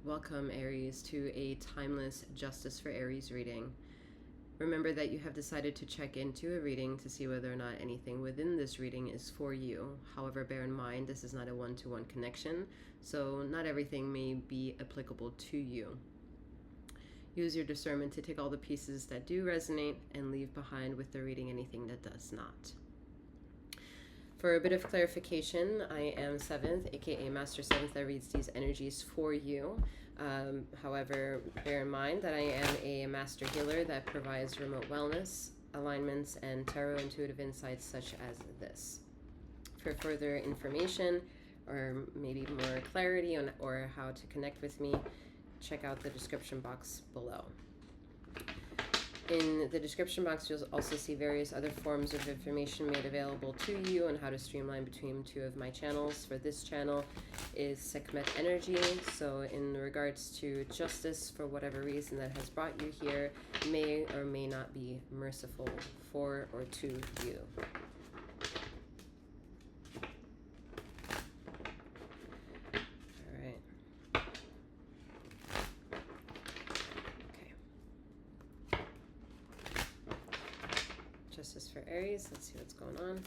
Welcome, Aries, to a timeless Justice for Aries reading. Remember that you have decided to check into a reading to see whether or not anything within this reading is for you. However, bear in mind this is not a one-to-one connection, so not everything may be applicable to you. Use your discernment to take all the pieces that do resonate and leave behind with the reading anything that does not. For a bit of clarification, I am 7th, aka Master 7th, that reads these energies for you. However, bear in mind that I am a master healer that provides remote wellness, alignments, and tarot intuitive insights such as this. For further information, or maybe more clarity on or how to connect with me, check out the description box below. In the description box, you'll also see various other forms of information made available to you on how to streamline between two of my channels. For this channel is Sekhmet Energy, so in regards to justice, for whatever reason that has brought you here, may or may not be merciful for or to you. Justice for Aries. Let's see what's going on.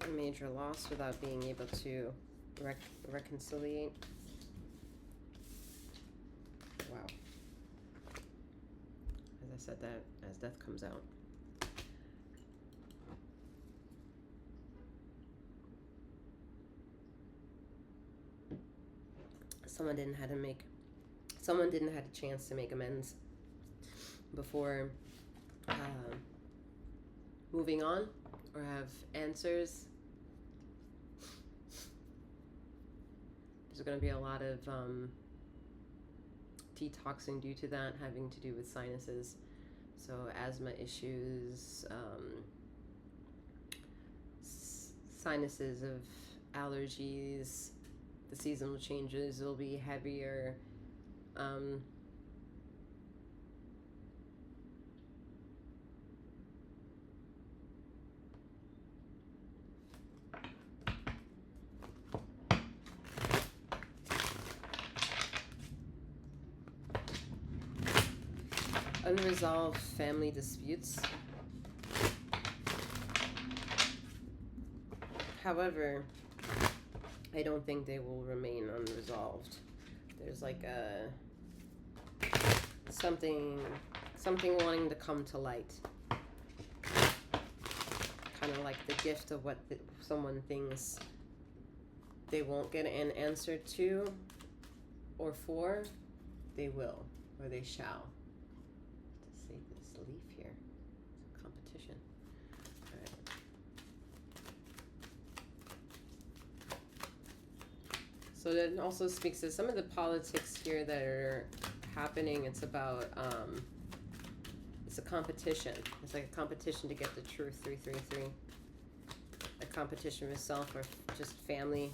A major loss without being able to reconciliate. Wow. As I said that as death comes out. Someone didn't have a chance to make amends before moving on or have answers. There's going to be a lot of detoxing due to that, having to do with sinuses, so asthma issues, sinuses of allergies. The seasonal changes will be heavier. Unresolved family disputes. However, I don't think they will remain unresolved. There's like a something wanting to come to light. Kind of like the gift of what someone thinks they won't get an answer to or for, they will, or they shall. To save this leaf here. It's a competition. All right. So that also speaks to some of the politics here that are happening. It's about, it's a competition. It's like a competition to get the truth, 333. A competition with self or just family.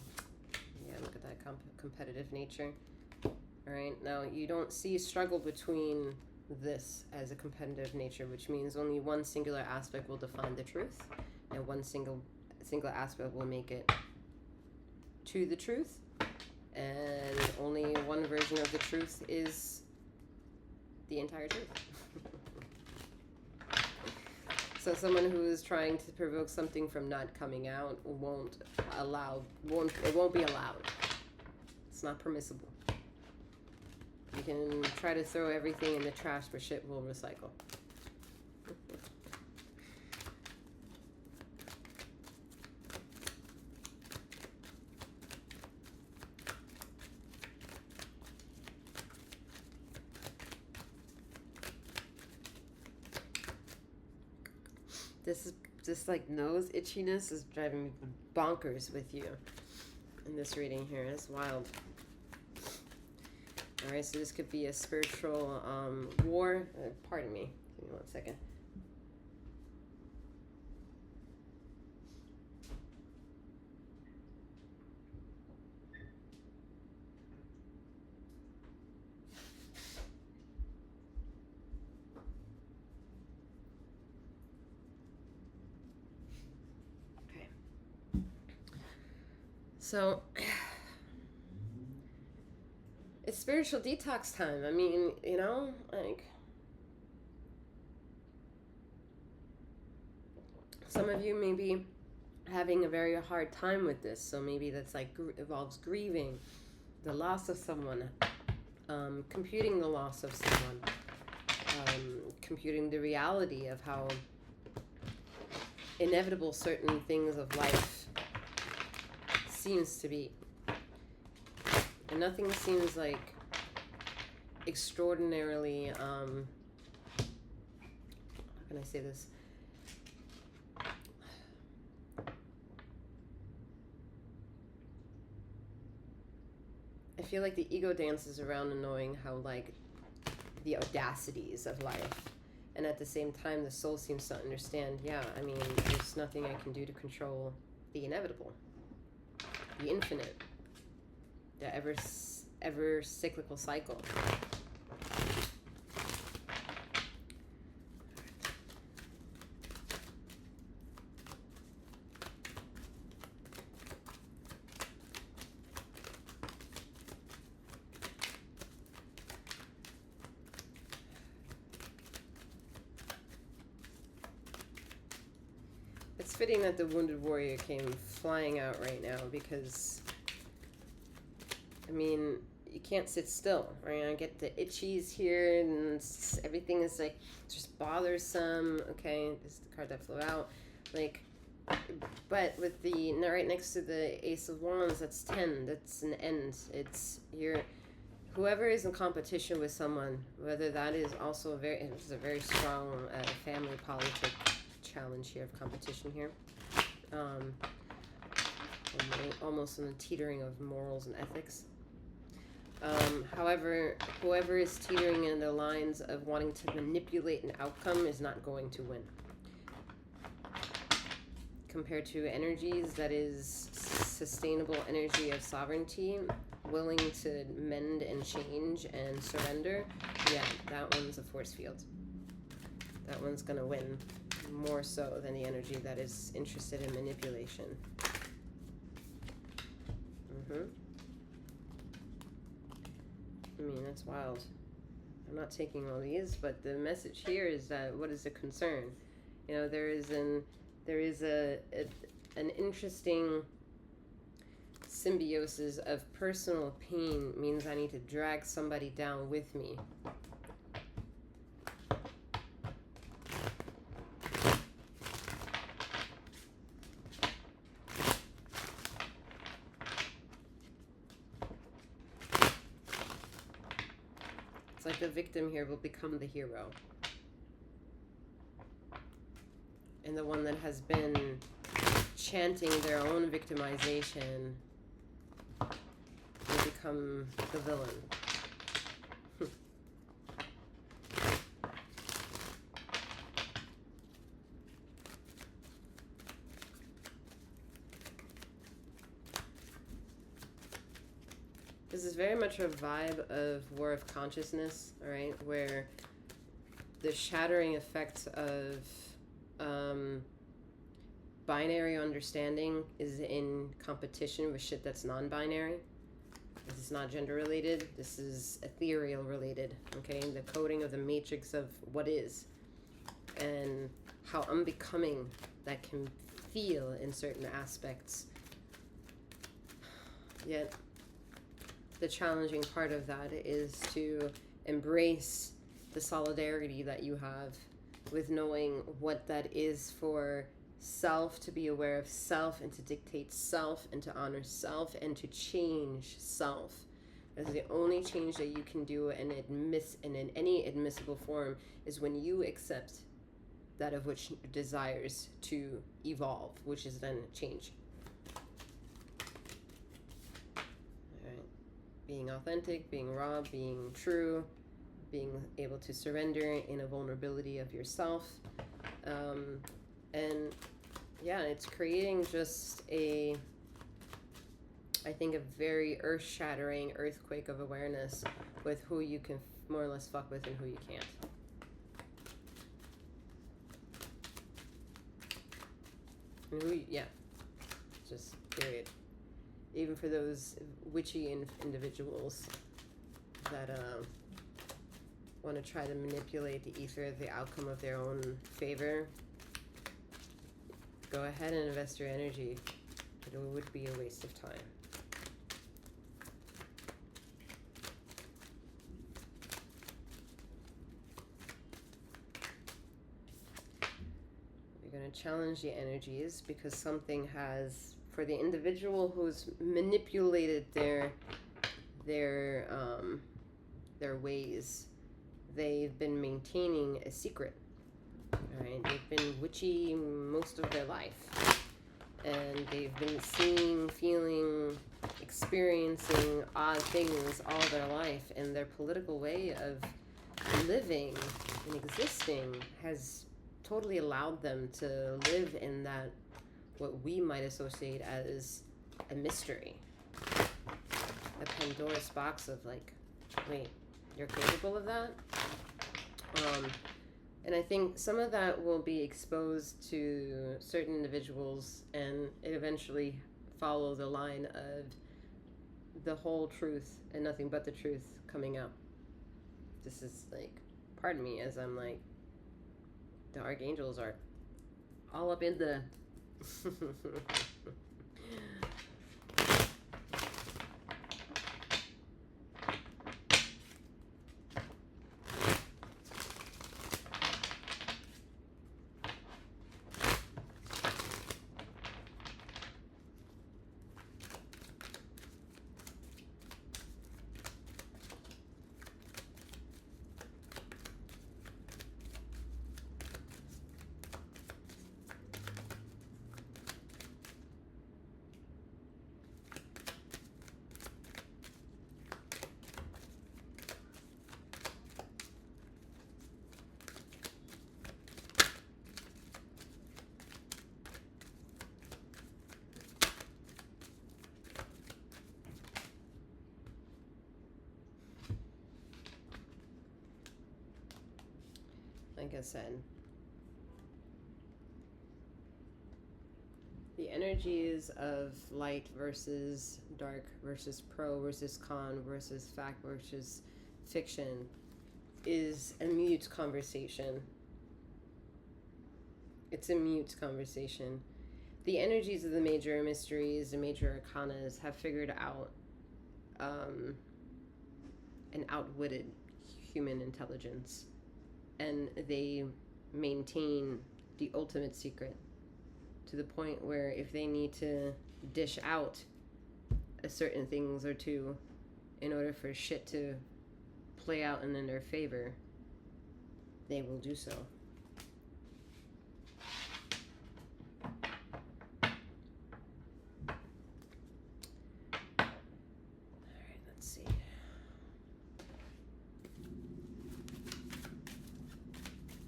Yeah, look at that competitive nature. All right, now you don't see struggle between this as a competitive nature, which means only one singular aspect will define the truth, and one single aspect will make it to the truth. And only one version of the truth is the entire truth. So someone who is trying to provoke something from not coming out it won't be allowed. It's not permissible. You can try to throw everything in the trash, but shit will recycle. This like nose itchiness is driving me bonkers with you in this reading here. It's wild. All right, so this could be a spiritual war. Pardon me. Give me 1 second. So it's spiritual detox time. I mean, you know, like some of you may be having a very hard time with this. So maybe that's like involves grieving the loss of someone, computing the loss of someone, computing the reality of how inevitable certain things of life seems to be. And nothing seems like extraordinarily, how can I say this? I feel like the ego dances around and knowing how, like, the audacities of life. And at the same time, the soul seems to understand, yeah, I mean, there's nothing I can do to control the inevitable, the infinite, the ever cyclical cycle. It's fitting that the wounded warrior came flying out right now because, I mean, you can't sit still, right? I get the itchies here and everything is like just bothersome. Okay, this is the card that flew out. Like, but with the right next to the Ace of Wands, that's 10. That's an end. It's whoever is in competition with someone, whether that is also it's a very strong family politic challenge here of competition here. Almost in the teetering of morals and ethics. However, whoever is teetering in the lines of wanting to manipulate an outcome is not going to win. Compared to energies that is sustainable energy of sovereignty, willing to mend and change and surrender, yeah, that one's a force field. That one's going to win more so than the energy that is interested in manipulation. I mean, that's wild. I'm not taking all these, but the message here is that what is the concern? You know, there is an interesting symbiosis of personal pain means I need to drag somebody down with me. It's like the victim here will become the hero. And the one that has been chanting their own victimization will become the villain. This is very much a vibe of War of Consciousness, all right, where the shattering effects of binary understanding is in competition with shit that's non-binary. This is not gender related. This is ethereal related, okay? The coding of the matrix of what is and how unbecoming that can feel in certain aspects. Yet the challenging part of that is to embrace the solidarity that you have with knowing what that is for self, to be aware of self and to dictate self and to honor self and to change self. That's the only change that you can do and in any admissible form is when you accept that of which desires to evolve, which is then change. Being authentic, being raw, being true, being able to surrender in a vulnerability of yourself. And yeah, it's creating just I think a very earth-shattering earthquake of awareness with who you can more or less fuck with and who you can't. And who, yeah, just period. even for those witchy individuals that want to try to manipulate the ether, the outcome of their own favor, go ahead and invest your energy. It would be a waste of time. You're going to challenge the energies because something has, for the individual who's manipulated their ways, they've been maintaining a secret. Right? They've been witchy most of their life, and they've been seeing, feeling, experiencing odd things all their life, and their political way of living and existing has totally allowed them to live in that, what we might associate as a mystery, a Pandora's box of like, wait, you're capable of that? And I think some of that will be exposed to certain individuals, and it eventually follow the line of the whole truth and nothing but the truth coming out. This is like, pardon me, as I'm like, the archangels are all up in the like I said, the energies of light versus dark versus pro versus con versus fact versus fiction is a mute conversation. It's a mute conversation. The energies of the major mysteries, the major arcanas have figured out an outwitted human intelligence, and they maintain the ultimate secret to the point where if they need to dish out a certain things or two in order for shit to play out and in their favor, they will do so. Alright, let's see.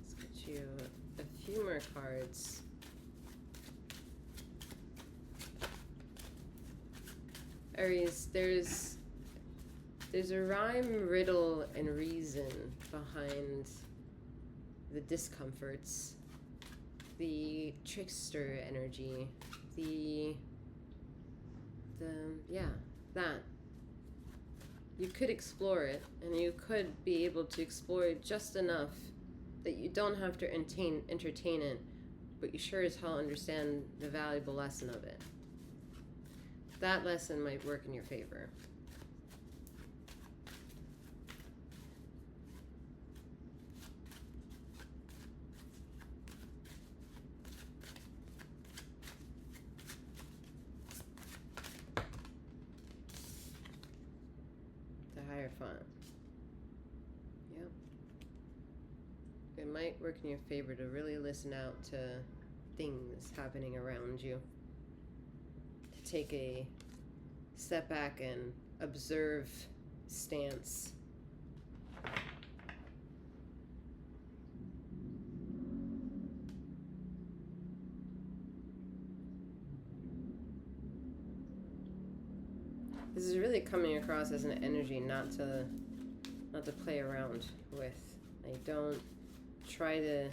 Let's get you a few more cards. Aries, there's a rhyme, riddle, and reason behind the discomforts, the trickster energy, that. You could explore it, and you could be able to explore it just enough that you don't have to entertain it, but you sure as hell understand the valuable lesson of it. That lesson might work in your favor. The Hierophant. Yep. It might work in your favor to really listen out to things happening around you. Take a step back and observe stance. This is really coming across as an energy not to play around with. Like, don't try to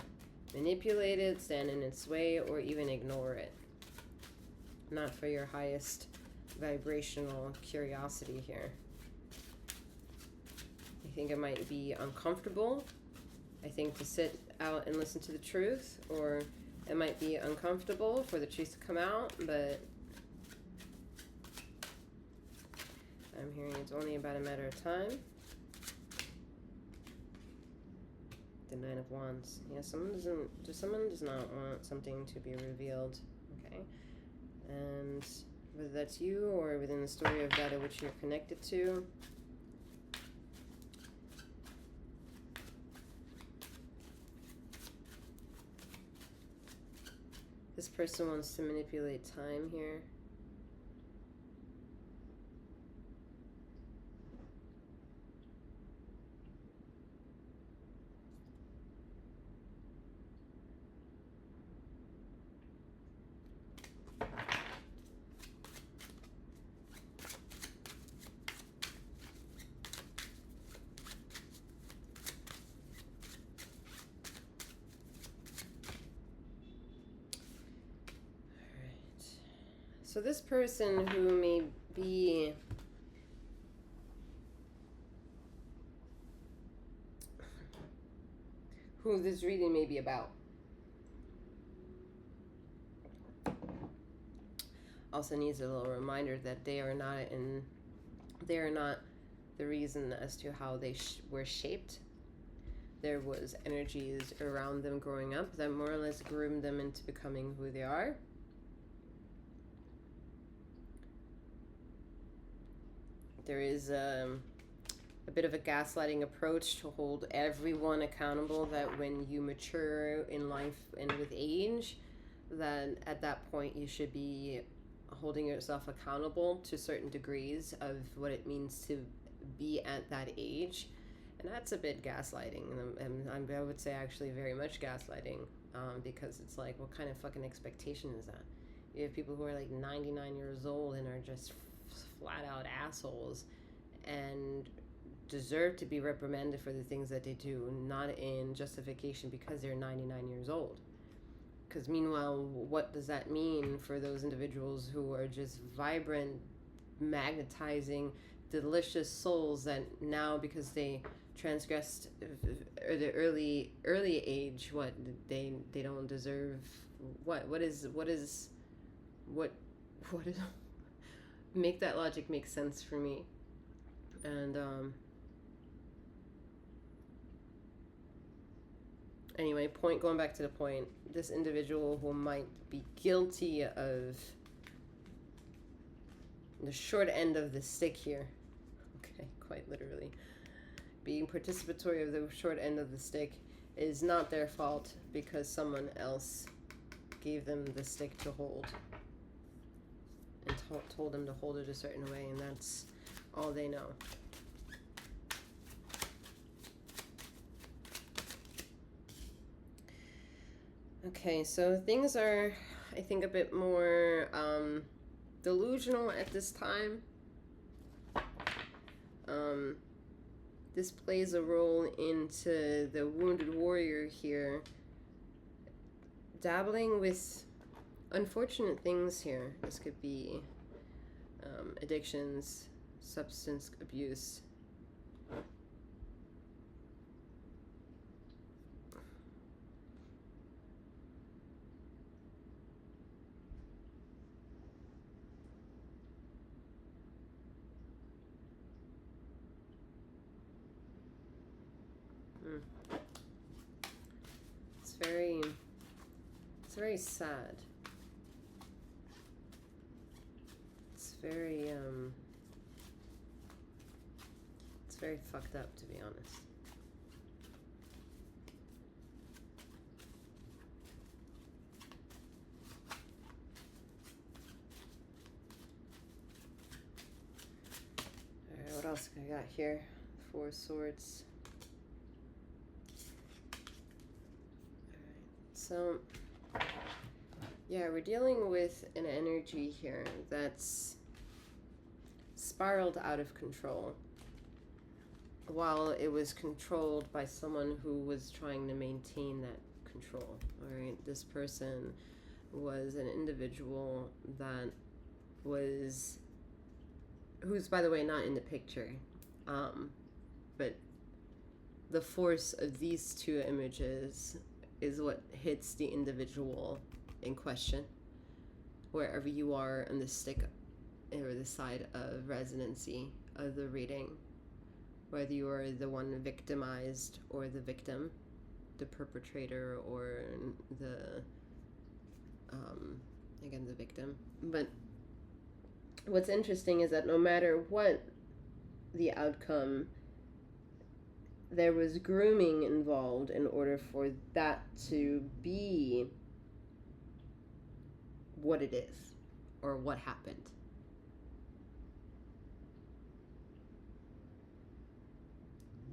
manipulate it, stand in its way, or even ignore it. Not for your highest vibrational curiosity here. I think it might be uncomfortable, I think, to sit out and listen to the truth, or it might be uncomfortable for the truth to come out, but I'm hearing it's only about a matter of time. The Nine of Wands. Yeah, someone does not want something to be revealed. Okay. And whether that's you or within the story of that at which you're connected to. This person wants to manipulate time here. So this person who may be who this reading may be about also needs a little reminder that they are not the reason as to how they were shaped. There was energies around them growing up that more or less groomed them into becoming who they are. There is a bit of a gaslighting approach to hold everyone accountable, that when you mature in life and with age, that at that point you should be holding yourself accountable to certain degrees of what it means to be at that age. And that's a bit gaslighting, and I would say actually very much gaslighting, because it's like, what kind of fucking expectation is that? You have people who are like 99 years old and are just flat out assholes and deserve to be reprimanded for the things that they do, not in justification because they're 99 years old. Because meanwhile, what does that mean for those individuals who are just vibrant, magnetizing, delicious souls that now, because they transgressed the early age, what they don't deserve? What is make that logic make sense for me. And anyway, going back to the point, this individual who might be guilty of the short end of the stick here, okay, quite literally, being participatory of the short end of the stick, is not their fault, because someone else gave them the stick to hold and told them to hold it a certain way, and that's all they know. Okay, so things are, I think, a bit more delusional at this time. This plays a role into the wounded warrior here, dabbling with unfortunate things here. This could be addictions, substance abuse. It's very sad. It's very fucked up, to be honest. Alright, what else I got here? Four Swords. So, yeah, we're dealing with an energy here that's spiraled out of control, while it was controlled by someone who was trying to maintain that control. All right, this person was an individual that was who's, by the way, not in the picture, but the force of these two images is what hits the individual in question, wherever you are on the stick or the side of resonancy of the reading, whether you are the one victimized or the victim, the perpetrator or the again, the victim. But what's interesting is that no matter what the outcome, there was grooming involved in order for that to be what it is or what happened.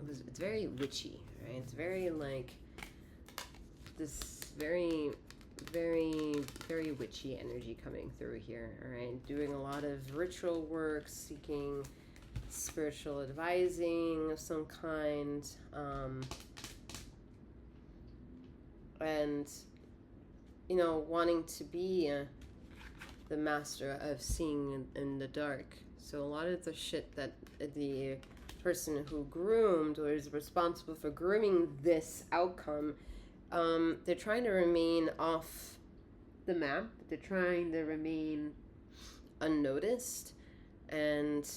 It's very witchy, right? It's very like this very witchy energy coming through here, all right? Doing a lot of ritual work, seeking spiritual advising of some kind, and, you know, wanting to be the master of seeing in the dark. So a lot of the shit that the person who groomed or is responsible for grooming this outcome, they're trying to remain off the map. They're trying to remain unnoticed, and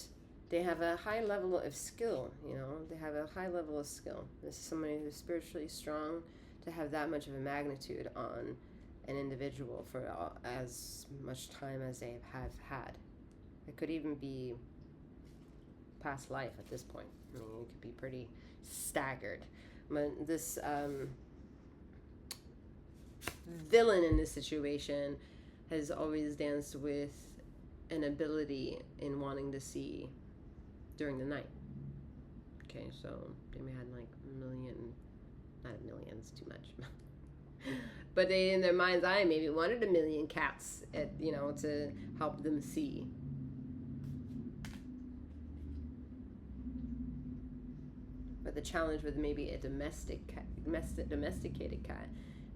they have a high level of skill. You know, they have a high level of skill. This is somebody who's spiritually strong to have that much of a magnitude on an individual for as much time as they have had. It could even be past life at this point. I mean, it could be pretty staggered. But this villain in this situation has always danced with an ability in wanting to see during the night. Okay, so they may have like not a million, it's too much. But they, in their mind's eye, maybe wanted 1 million cats, you know, to help them see. But the challenge with maybe a domesticated cat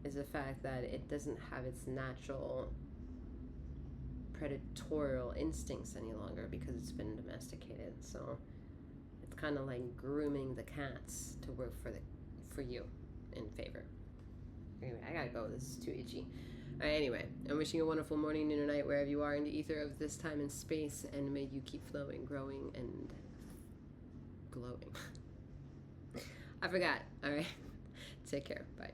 is the fact that it doesn't have its natural predatorial instincts any longer because it's been domesticated. So it's kind of like grooming the cats to work for you in favor. Anyway, I gotta go. This is too itchy. All right, anyway, I'm wishing you a wonderful morning, noon, or night, wherever you are in the ether of this time and space, and may you keep flowing, growing, and glowing. I forgot. All right. Take care. Bye.